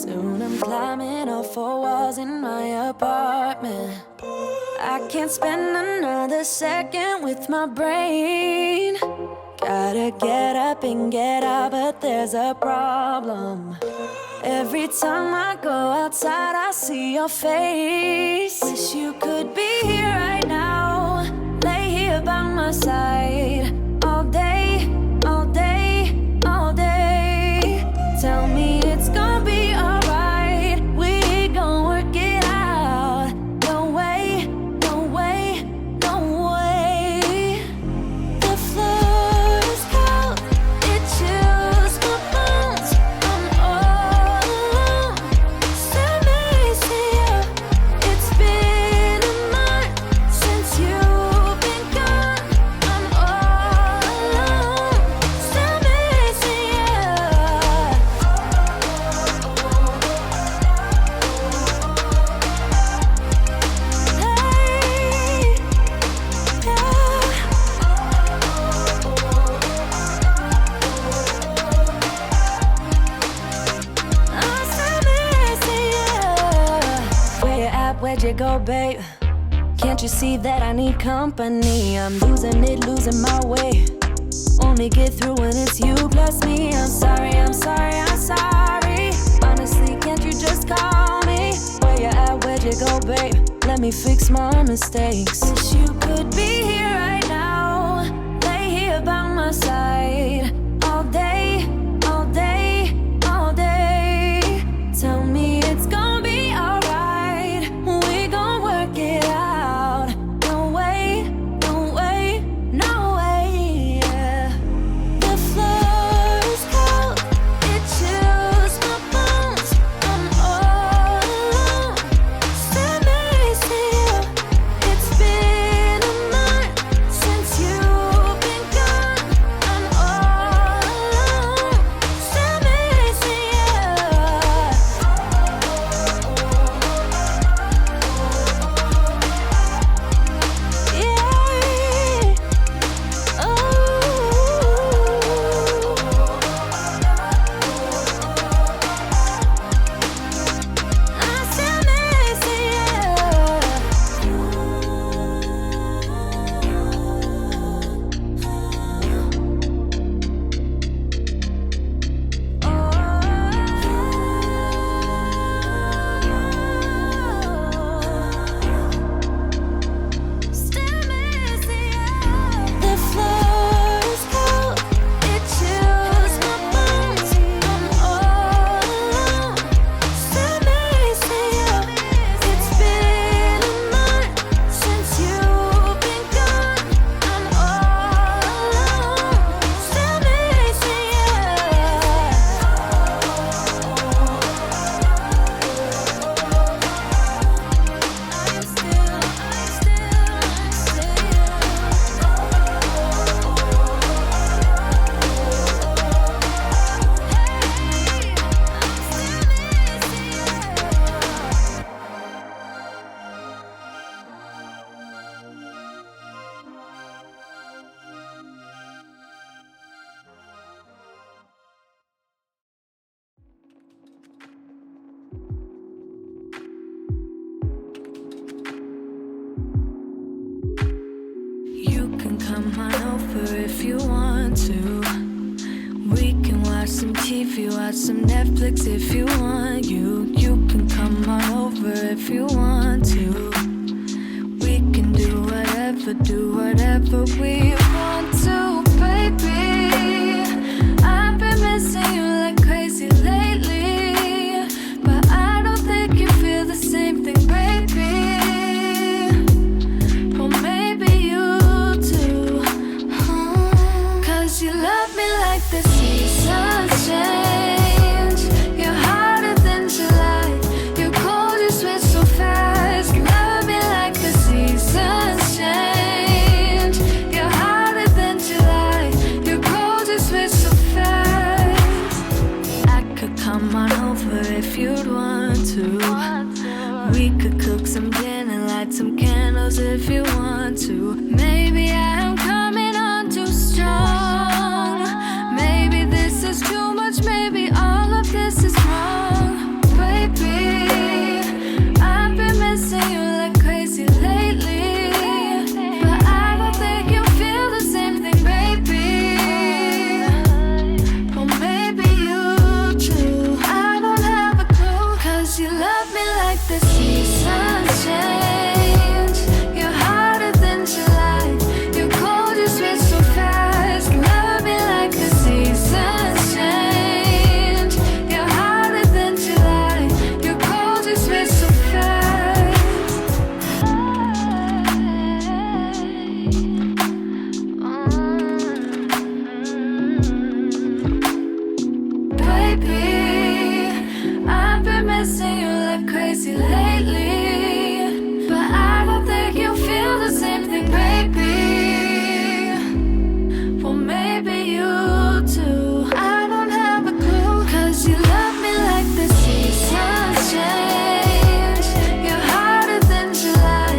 Soon I'm climbing up 4 walls in my apartment. I can't spend another second with my brain. Gotta get up and get out, but there's a problem. Every time I go outside, I see your face. Wish you could be here right now, lay here by my side. All day, all day, all day. Tell me it's gonna be alright. We gon' work it out. No way, no way, no way. The floor is cold, it chills my bones. I'm all alone. Send me to you. It's been a month since you've been gone. I'm all alone. Send me to you. Hey, where you at? Where'd you go, babe? Can't you see that I need company? I'm losing it, losing my way. Only get through when it's you plus me. I'm sorry, I'm sorry, I'm sorry. Honestly, can't you just call me? Where you at? Where'd you go, babe? Let me fix my mistakes. Wish you could be here right now, lay here by my side. All day, all day, all day. Tell me it's gonna be alright. We gon' work it out. No way, no way, no way, yeah. The floor is cold, it chills my bones. I'm all alone. Send me to you. It's been a month since you've been gone. I'm all alone. Send me to you. Yeah. Oh. I still miss you. Still miss you. The floor is cold, it chills my bones. I'm all alone. Still miss you. It's been a month since you've been gone. I'm all alone. Still miss you. You can come on over if you want to. We can watch some TV, watch some Netflix if you want. You can come on over if you want to. We can do whatever we want to, baby. I've been missing you like crazy lately, but I don't think you feel the same thing, baby. Well, maybe you do. 'Cause you love me like the seasons change. You're hotter than July. You're cold, you switch so fast. You love me like the seasons change. You're hotter than July. You're cold, you switch so fast. I could come on over if you'd want to. We could cook some dinner, light some candles if you want to. Maybe I'm coming on too strong. Maybe this is too much, maybe all of this is wrong. But miss you lately, but I don't think you feel the same thing, baby. Well, maybe you do. I don't have a clue, 'cause you love me like the seasons change. You're hotter than July,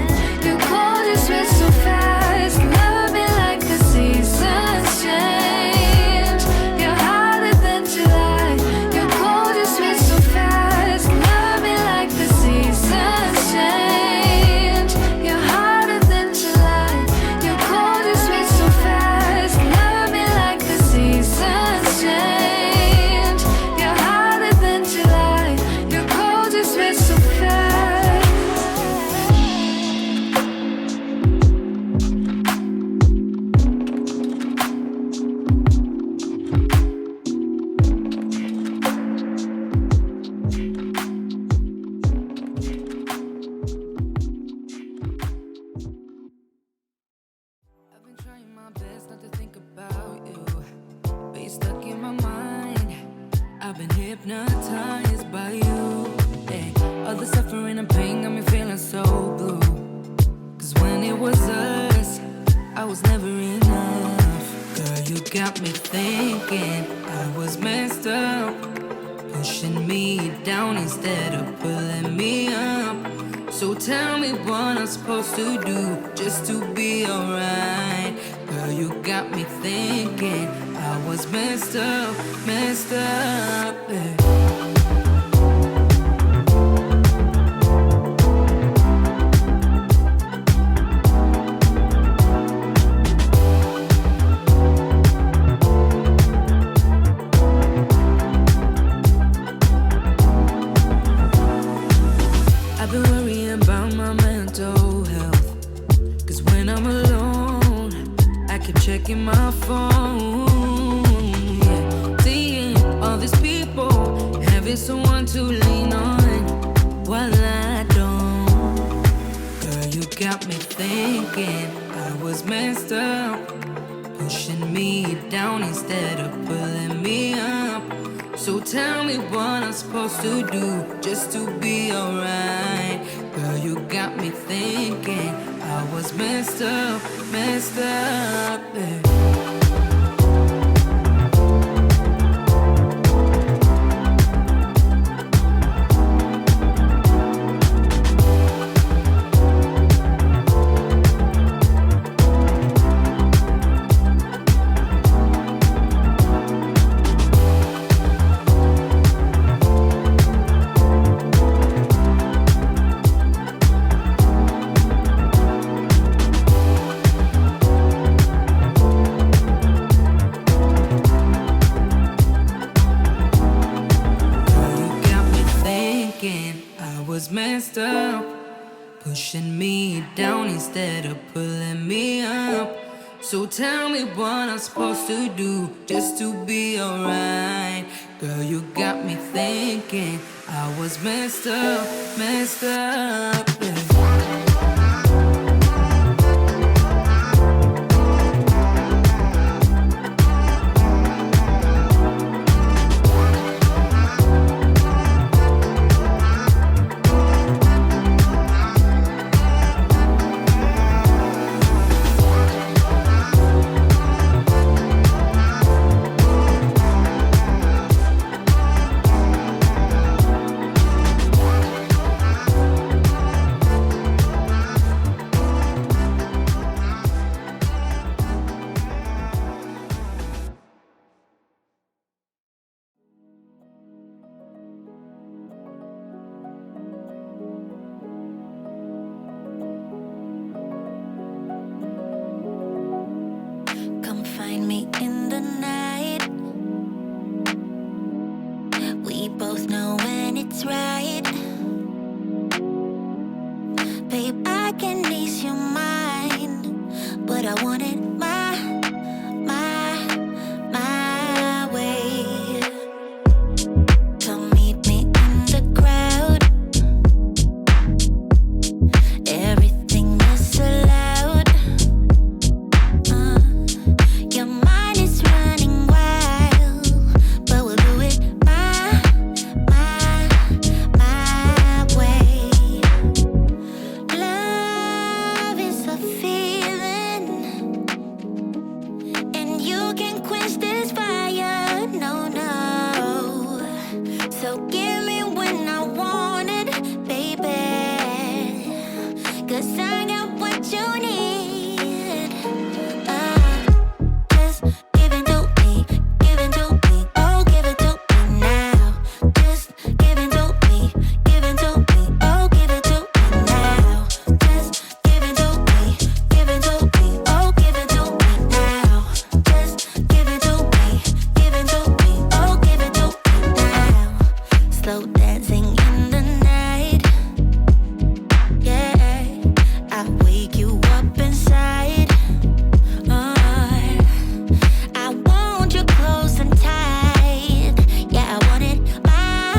you're cold, you switch so fast. Love me like the seasons change. You're hotter than July, you're cold, you switch so fast. Love me like the seasons change. You're hotter than July, you're cold, you switch so fast. Love me like the seasons change. You're hotter than July, you're cold, you switch so fast. I've been trying my best not to think about you, but you're stuck in my mind. I've been hypnotized by you. Hey, all the suffering and pain got me feeling so blue. 'Cause when it was us, I was never enough. Girl, you got me thinking I was messed up, pushing me down instead of pulling me up. So tell me what I'm supposed to do just to be alright. Girl, you got me thinking I was messed up, yeah. I've been worrying about my mental health, 'cause when I'm alone, I keep checking my phone, yeah. Seeing all these people, having someone to lean on, while I don't. Girl, you got me thinking I was messed up, pushing me down instead of pulling me up. So tell me what I'm supposed to do just to be alright. Girl, you got me thinking I was messed up, yeah. Messed up, pushing me down instead of pulling me up. So tell me what I'm supposed to do just to be alright. Girl, you got me thinking I was messed up, yeah. Find me in the night. We both know when it's right. Babe, I can ease your mind, but I want it my way. Come meet me in the crowd. Everything is so loud. Your mind is running wild, but we'll do it my way. dancing in the night. Yeah, I wake you up inside. I want you close and tight. Yeah, I want it my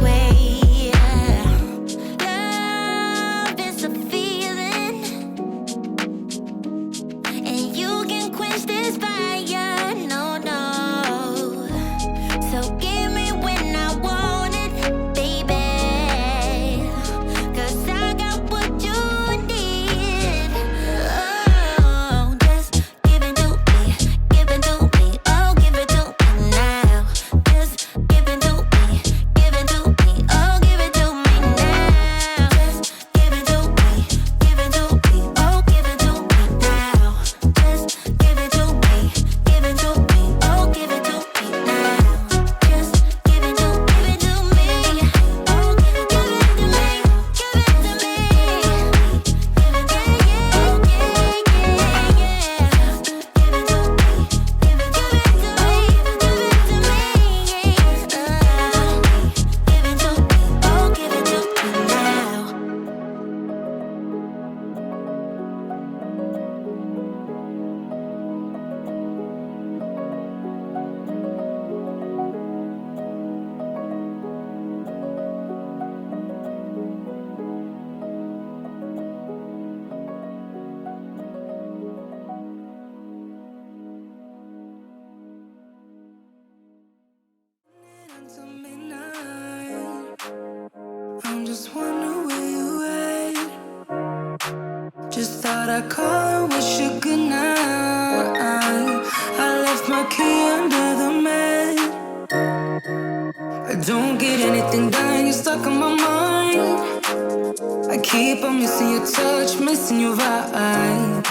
way. Love is a feeling, and you can quench this fire. No, no. So give me when I want it, baby. 'Cause I got what you need. Oh, just give it to me, give it to me. Oh, give it to me now. Just give it to me, give it to me. Oh, give it to me now. Just give it to me, give it to me. Oh, give it to me now. Just give it to me, give it to me. Oh, give it to me now. Just give it to me, give it to me. Oh, give it to me, give it to me. Until midnight, I'm just wondering where you at. Just thought I'd call and wish you good night. I left my key under the mat. I don't get anything done, you're stuck on my mind. I keep on missing your touch, missing your vibe.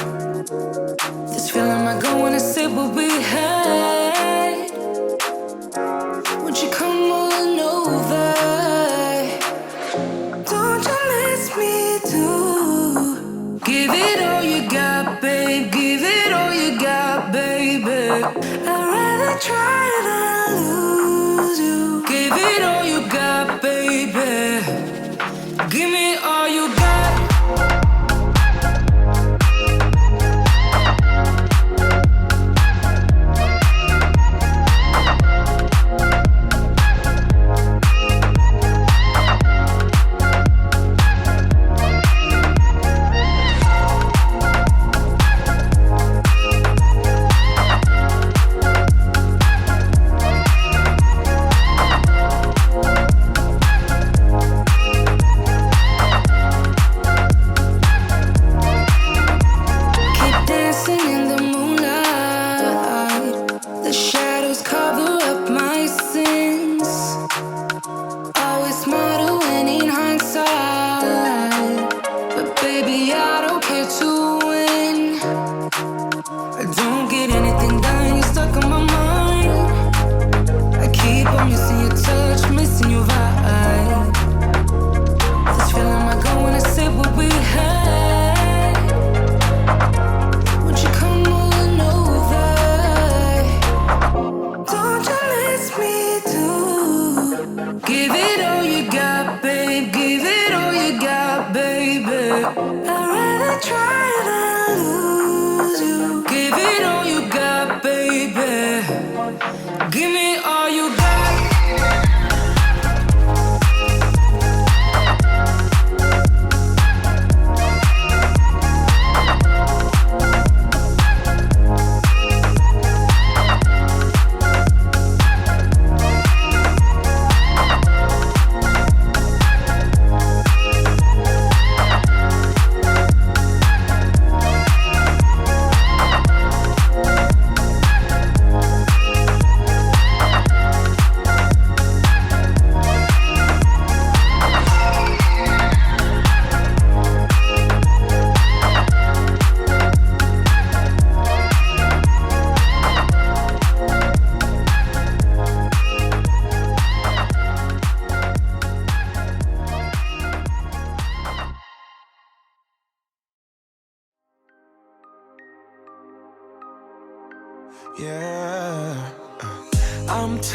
This feeling might go when I say what we had. Would you come on over? Don't you miss me too? Give it all you got, babe. Give it all you got, baby. I'd rather try than lose you. Give it all you got, baby. Give me all you got.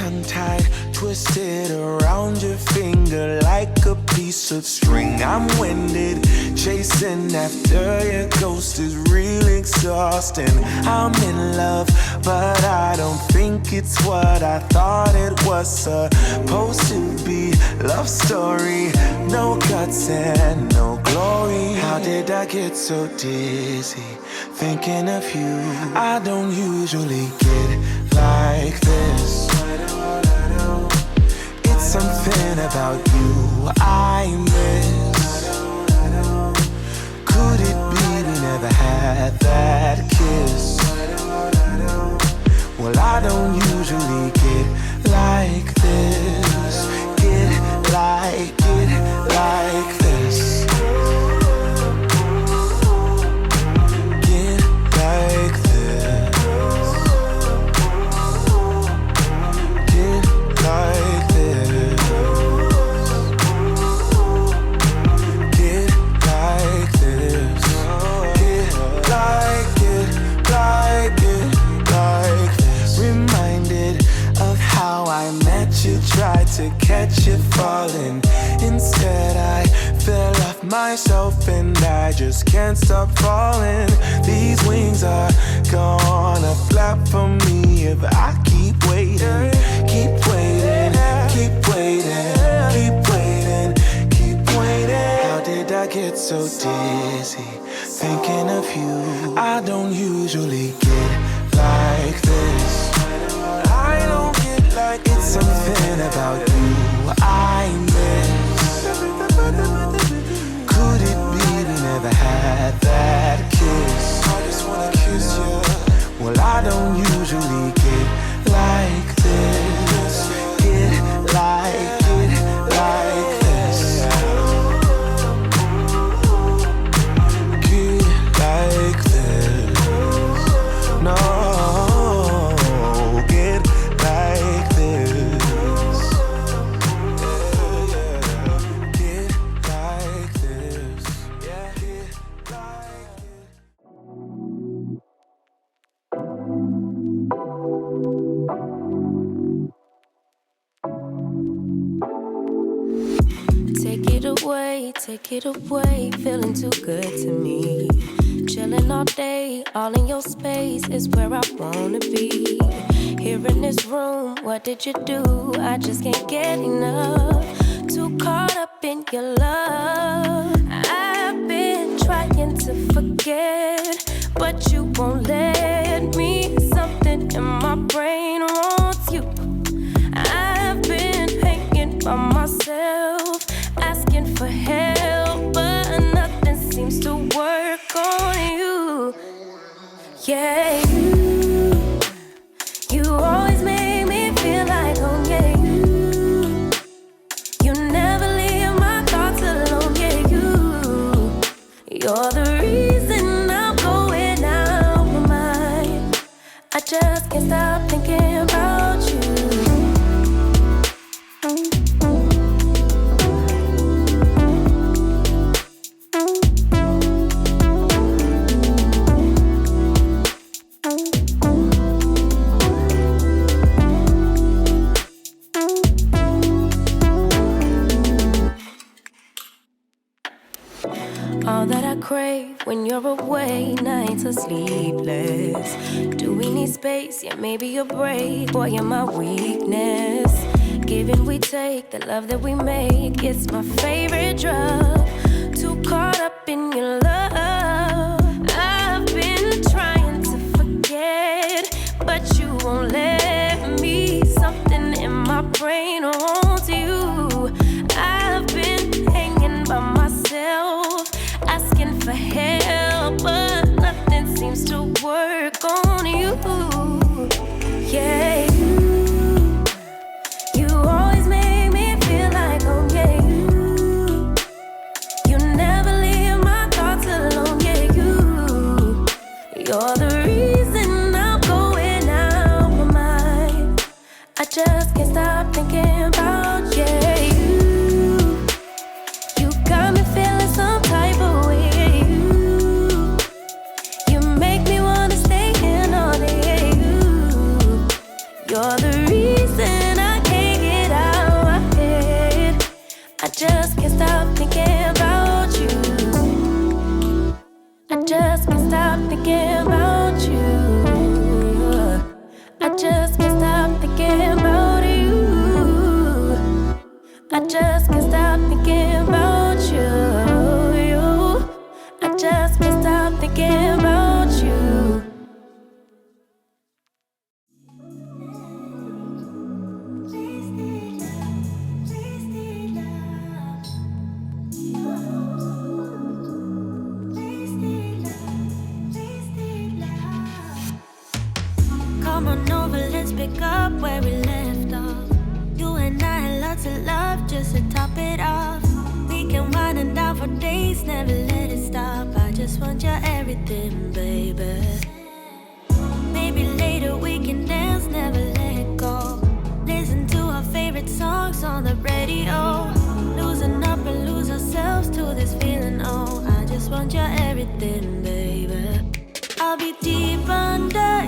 tongue-tied, twisted around your finger like a piece of string. I'm winded, chasing after your ghost is real exhausting. I'm in love, but I don't think it's what I thought it was supposed to be. Love story, no guts and no glory. How did I get so dizzy thinking of you? I don't usually get like this. It's something about you I miss. Could it be we never had that kiss? Well, I don't usually get like this. Get like this. Get like this. Get like this. Get like this. Like this. Reminded of how I met you, tried to catch you falling. Instead I fell off myself and I just can't stop falling. These wings are gonna flap for me if I keep waiting. Keep waiting, keep waiting, keep waiting, keep waiting. How did I get so dizzy thinking of you? I don't usually get like this. I don't get like it's something about you I miss. Could it be we never had that kiss? I just wanna kiss you. Well, I don't usually get like this. Get like this. Get like this. No, get like this. Get like this. Yeah, get like this. Take it away, feeling too good to me. Chilling all day, all in your space is where I wanna be. Here in this room, what did you do? I just can't get enough. Too caught up in your love. I've been trying to forget, but you won't let me. Something in my brain wants you. I've been hanging by myself, asking for help, but nothing seems to work on you. Yeah, you always make me feel like home. Yeah, you never leave my thoughts alone. Yeah, you're the reason I'm going out my mind. I just can't stop thinking about you. All that I crave when you're away, nights are sleepless. Do we need space? Yeah, maybe a break. Boy, you're my weakness. Give and we take, the love that we make, it's my favorite drug. Too caught up in your love. I've been trying to forget, but you won't let me. Something in my brain wants you. I've been hanging by myself, asking for help, but nothing seems to work on you. Yeah, you always make me feel like home. Yeah, you never leave my thoughts alone. Yeah, you're the reason I'm going out my mind. I just can't stop thinking about chase, never let it stop. I just want your everything, baby. Maybe later we can dance, never let it go. Listen to our favorite songs on the radio. Losing up and lose ourselves to this feeling, oh. I just want your everything, baby. I'll be deep under